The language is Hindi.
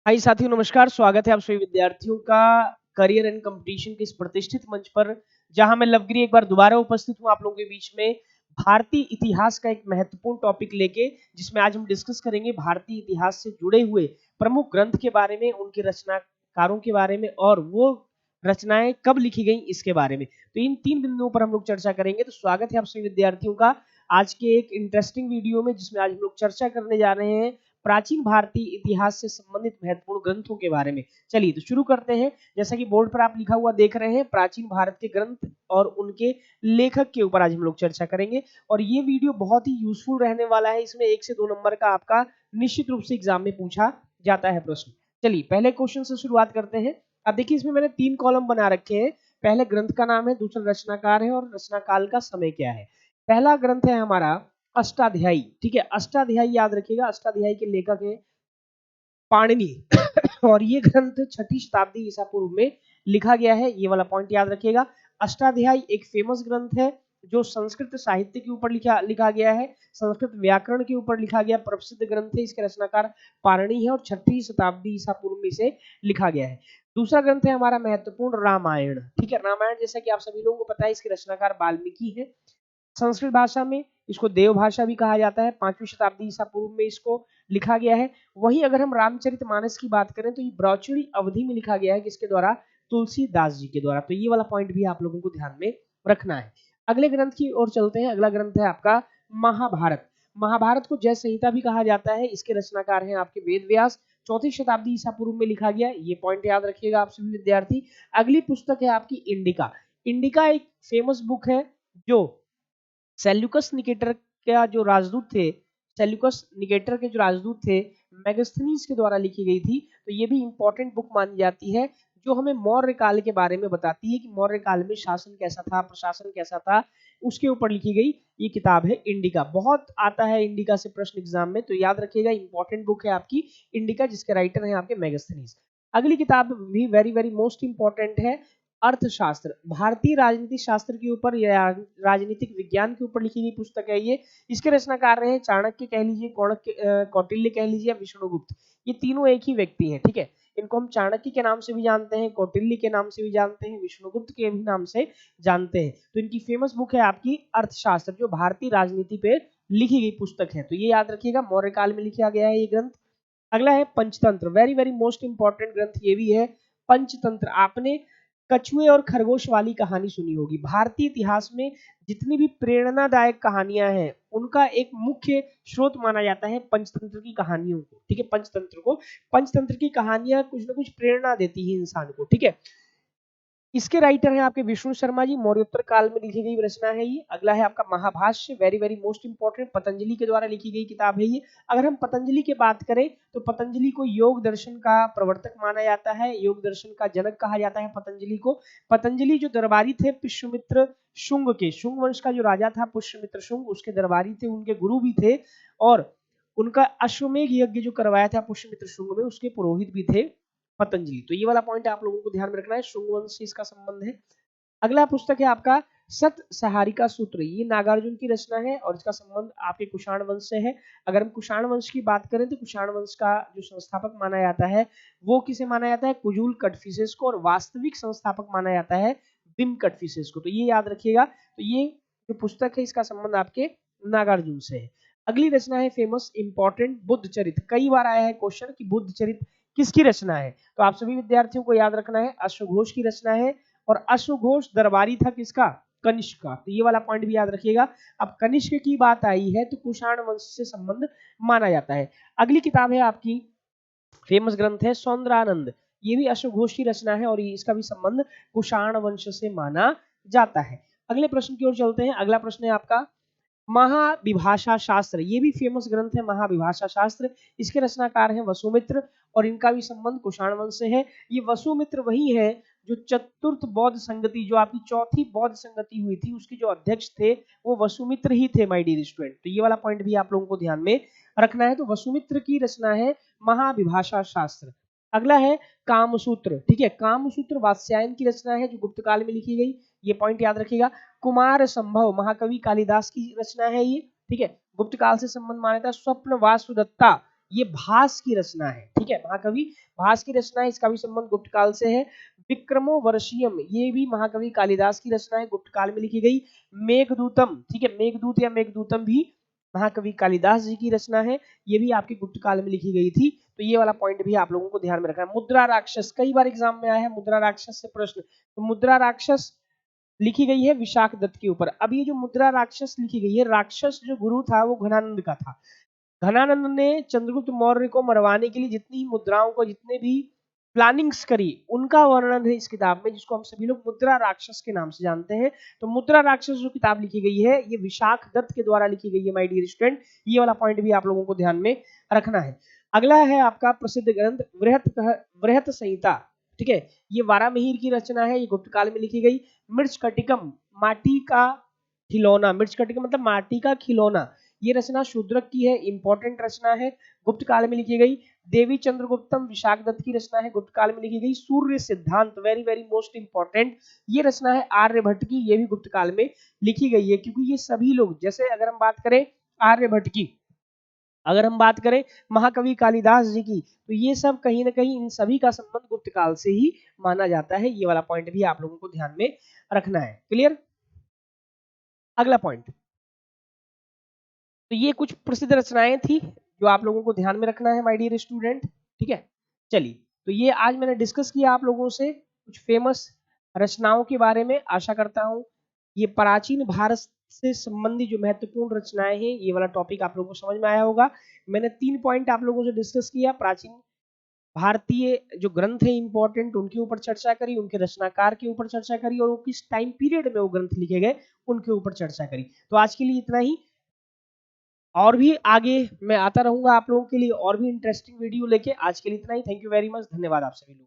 हाय साथियों, नमस्कार। स्वागत है आप सभी विद्यार्थियों का करियर एंड कंपटीशन के इस प्रतिष्ठित मंच पर, जहां मैं लवगिरी एक बार दोबारा उपस्थित हूं आप लोगों के बीच में भारतीय इतिहास का एक महत्वपूर्ण टॉपिक लेके, जिसमें आज हम डिस्कस करेंगे भारतीय इतिहास से जुड़े हुए प्रमुख ग्रंथ के बारे में, उनके रचनाकारों के बारे में और वो रचनाएं कब लिखी गई इसके बारे में। तो इन तीन बिंदुओं पर हम लोग चर्चा करेंगे। तो स्वागत है आप सभी विद्यार्थियों का आज के एक इंटरेस्टिंग वीडियो में, जिसमें आज हम लोग चर्चा करने जा रहे हैं प्राचीन भारतीय इतिहास से संबंधित महत्वपूर्ण ग्रंथों के बारे में। चलिए तो शुरू करते हैं। जैसा कि बोर्ड पर आप लिखा हुआ देख रहे हैं, प्राचीन भारत के ग्रंथ और उनके लेखक के ऊपर आज हम लोग चर्चा करेंगे। और ये वीडियो बहुत ही यूजफुल रहने वाला है। इसमें 1 से 2 नंबर का आपका निश्चित रूप से एग्जाम में पूछा जाता है प्रश्न। चलिए पहले क्वेश्चन से शुरुआत करते हैं। अब देखिए, इसमें मैंने 3 कॉलम बना रखे हैं। पहले ग्रंथ का नाम है, दूसरा रचनाकार है और रचनाकाल का समय क्या है। पहला ग्रंथ है हमारा अष्टाध्यायी। ठीक है, अष्टाध्यायी याद रखिएगा। अष्टाध्यायी के लेखक हैं पाणिनि और ये ग्रंथ 6ठी शताब्दी ईसा पूर्व में लिखा गया है। ये वाला पॉइंट याद रखिएगा। अष्टाध्यायी एक फेमस ग्रंथ है जो संस्कृत साहित्य के ऊपर लिखा लिखा गया है, संस्कृत व्याकरण के ऊपर लिखा गया प्रसिद्ध ग्रंथ है। इसके रचनाकार पाणिनि है और 6ठी शताब्दी ईसा पूर्व में इसे लिखा गया है। दूसरा ग्रंथ है हमारा महत्वपूर्ण रामायण। ठीक है, रामायण जैसा कि आप सभी लोगों को पता है, इसके रचनाकार वाल्मीकि है। संस्कृत भाषा में इसको देव भाषा भी कहा जाता है। 5वीं शताब्दी ईसा पूर्व में इसको लिखा गया है। वहीं अगर हम रामचरितमानस की बात करें तो ये ब्रौचड़ी अवधि में लिखा गया है, किसके द्वारा? तुलसीदास जी के द्वारा। तो ये वाला पॉइंट भी आप लोगों को ध्यान में रखना है। अगले ग्रंथ की ओर चलते हैं। अगला ग्रंथ है आपका महाभारत। महाभारत को जय संहिता भी कहा जाता है। इसके रचनाकार हैं आपके वेद व्यास। 4ठी शताब्दी ईसा पूर्व में लिखा गया। ये पॉइंट याद रखिएगा आप सभी विद्यार्थी। अगली पुस्तक है आपकी इंडिका। इंडिका एक फेमस बुक है जो सेल्यूकस निकेटर का जो राजदूत थे, सेल्यूकस निकेटर के जो राजदूत थे, मेगास्थनीज के द्वारा लिखी गई थी। तो ये भी इंपॉर्टेंट बुक मानी जाती है, जो हमें मौर्य काल के बारे में बताती है कि मौर्य काल में शासन कैसा था, प्रशासन कैसा था, उसके ऊपर लिखी गई ये किताब है इंडिका। बहुत आता है इंडिका से प्रश्न एग्जाम में, तो याद रखिएगा इंपॉर्टेंट बुक है आपकी इंडिका, जिसके राइटर हैं आपके मेगास्थनीज। अगली किताब भी वेरी वेरी मोस्ट इंपॉर्टेंट है, अर्थशास्त्र। भारतीय राजनीति शास्त्र के ऊपर या राजनीतिक विज्ञान के ऊपर लिखी गई पुस्तक है ये। इसके रचनाकार रहे चाणक्य कह लीजिए, कौटिल्य कह लीजिए या विष्णुगुप्त। ये तीनों एक ही व्यक्ति हैं। ठीक है, इनको हम चाणक्य के नाम से भी जानते हैं, कौटिल्य के नाम से भी जानते हैं, विष्णुगुप्त के भी नाम से जानते हैं। तो इनकी फेमस बुक है आपकी अर्थशास्त्र, जो भारतीय राजनीति पे लिखी गई पुस्तक है। तो ये याद रखिएगा, मौर्य काल में लिखा गया है ये ग्रंथ। अगला है Panchatantra. Very very most important ग्रंथ ये भी है, पंचतंत्र। आपने कछुए और खरगोश वाली कहानी सुनी होगी। भारतीय इतिहास में जितनी भी प्रेरणादायक कहानियां हैं, उनका एक मुख्य स्रोत माना जाता है पंचतंत्र की कहानियों को। ठीक है, पंचतंत्र को, पंचतंत्र की कहानियां कुछ ना कुछ प्रेरणा देती है इंसान को। ठीक है, इसके राइटर हैं आपके विष्णु शर्मा जी। मौर्योत्तर काल में लिखी गई रचना है ये। अगला है आपका Mahabhashya. Very very most important, Patanjali के द्वारा लिखी गई किताब है ये। अगर हम पतंजलि की बात करें तो पतंजलि को योग दर्शन का प्रवर्तक माना जाता है, योग दर्शन का जनक कहा जाता है पतंजलि को। पतंजलि जो दरबारी थे पुष्यमित्र शुंग के, शुंग वंश का जो राजा था पुष्यमित्र शुंग, उसके दरबारी थे, उनके गुरु भी थे। और उनका अश्वमेघ यज्ञ जो करवाया था पुष्यमित्र शुंग में, उसके पुरोहित भी थे पतंजलि। तो ये वाला पॉइंट आप लोगों को ध्यान में रखना है, शुंग वंश से इसका संबंध है। अगला पुस्तक है आपका सत सहारिका सूत्र। ये नागार्जुन की रचना है और इसका संबंध आपके कुषाण वंश से है। अगर हम कुषाण वंश की बात करें तो कुषाण वंश का जो संस्थापक माना जाता है वो किसे माना जाता है? कुजूल कटफिसेस को। और वास्तविक संस्थापक माना जाता है बिम कटफिसेस को। तो ये याद रखिएगा। तो ये जो पुस्तक है इसका संबंध आपके नागार्जुन से है। अगली रचना है फेमस इंपॉर्टेंट बुद्ध चरित। कई बार आया है क्वेश्चन कि बुद्ध चरित किसकी रचना है, तो आप सभी विद्यार्थियों को याद रखना है अश्वघोष की रचना है। और अश्वघोष दरबारी था किसका? कनिष्क का। तो ये वाला पॉइंट भी याद रखिएगा। अब कनिष्क की बात आई है तो कुषाण वंश से संबंध माना जाता है। अगली किताब है आपकी, फेमस ग्रंथ है सौंदरानंद। ये भी अश्वघोष की रचना है और इसका भी संबंध कुषाण वंश से माना जाता है। अगले प्रश्न की ओर चलते हैं। अगला प्रश्न है आपका महाविभाषा शास्त्र। ये भी फेमस ग्रंथ है महाविभाषा शास्त्र। इसके रचनाकार हैं वसुमित्र और इनका भी संबंध कुषाण वंश से है। ये वसुमित्र वही है जो चतुर्थ बौद्ध संगति, जो आपकी चौथी बौद्ध संगति हुई थी, उसके जो अध्यक्ष थे वो वसुमित्र ही थे माय डियर स्टूडेंट। तो ये वाला पॉइंट भी आप लोगों को ध्यान में रखना है। तो वसुमित्र की रचना है महाविभाषा शास्त्र। अगला है कामसूत्र। ठीक है, कामसूत्र वात्स्यायन की रचना है जो गुप्त काल में लिखी गई। ये पॉइंट याद रखिएगा। कुमार संभव महाकवि कालिदास की रचना है ये। ठीक है, गुप्त काल से संबंध मान्यता। स्वप्न वासुदत्ता ये भास की रचना है, ठीक है, महाकवि भास की रचना है, इसका भी संबंध गुप्त काल से है। विक्रमो वर्षियम, ये भी महाकवि कालिदास की रचना है, गुप्त काल में लिखी गई। मेघदूतम, ठीक है, मेघदूत या मेघदूतम भी महाकवि कालिदास जी की रचना है, ये भी आपके गुप्त काल में लिखी गई थी। तो ये वाला पॉइंट भी आप लोगों को ध्यान में रखना है। मुद्रा राक्षस, कई बार एग्जाम में आया है मुद्रा राक्षस से प्रश्न। तो मुद्रा राक्षस लिखी गई है विशाख दत्त के ऊपर। अब ये जो मुद्रा राक्षस लिखी गई है, राक्षस जो गुरु था वो घनानंद का था। घनानंद ने चंद्रगुप्त मौर्य को मरवाने के लिए जितनी मुद्राओं को, जितने भी प्लानिंग्स करी, उनका वर्णन है इस किताब में, जिसको हम सभी लोग मुद्रा राक्षस के नाम से जानते हैं। तो मुद्रा राक्षस जो किताब लिखी गई है, ये विशाख दत्त के द्वारा लिखी गई है माय डियर स्टूडेंट। ये वाला पॉइंट भी आप लोगों को ध्यान में रखना है। अगला है आपका प्रसिद्ध ग्रंथ वृहत संहिता, ठीक है, ये वारामिहिर की रचना है, ये गुप्त काल में लिखी गई। मृच्छकटिकम, माटी का खिलौना, मृच्छकटिकम मतलब माटी का खिलौना, ये रचना शूद्रक की है, इंपॉर्टेंट रचना है, गुप्त काल में लिखी गई। देवी चंद्रगुप्तम विशाख दत्त की रचना है, गुप्त काल में लिखी गई। सूर्य सिद्धांत, वेरी वेरी मोस्ट इंपॉर्टेंट, ये रचना है आर्यभट्ट की, ये भी गुप्त काल में लिखी गई है। क्योंकि ये सभी लोग, जैसे अगर हम बात करें आर्यभट्ट की, अगर हम बात करें महाकवि कालिदास जी की, तो ये सब कहीं ना कहीं इन सभी का संबंध गुप्त काल से ही माना जाता है। ये वाला पॉइंट भी आप लोगों को ध्यान में रखना है। क्लियर? अगला पॉइंट, तो ये कुछ प्रसिद्ध रचनाएं थी जो आप लोगों को ध्यान में रखना है माय डियर स्टूडेंट, ठीक है। चलिए, तो ये आज मैंने डिस्कस किया आप लोगों से कुछ फेमस रचनाओं के बारे में। आशा करता हूं ये प्राचीन भारत से संबंधित जो महत्वपूर्ण रचनाएं हैं, ये वाला टॉपिक आप लोगों को समझ में आया होगा। मैंने 3 पॉइंट आप लोगों से डिस्कस किया, प्राचीन भारतीय जो ग्रंथ है इंपॉर्टेंट, उनके ऊपर चर्चा करी, उनके रचनाकार के ऊपर चर्चा करी, और वो किस टाइम पीरियड में वो ग्रंथ लिखे गए उनके ऊपर चर्चा करी। तो आज के लिए इतना ही, और भी आगे मैं आता रहूंगा आप लोगों के लिए और भी इंटरेस्टिंग वीडियो लेके। आज के लिए इतना ही, थैंक यू वेरी मच, धन्यवाद आप सभी लोग।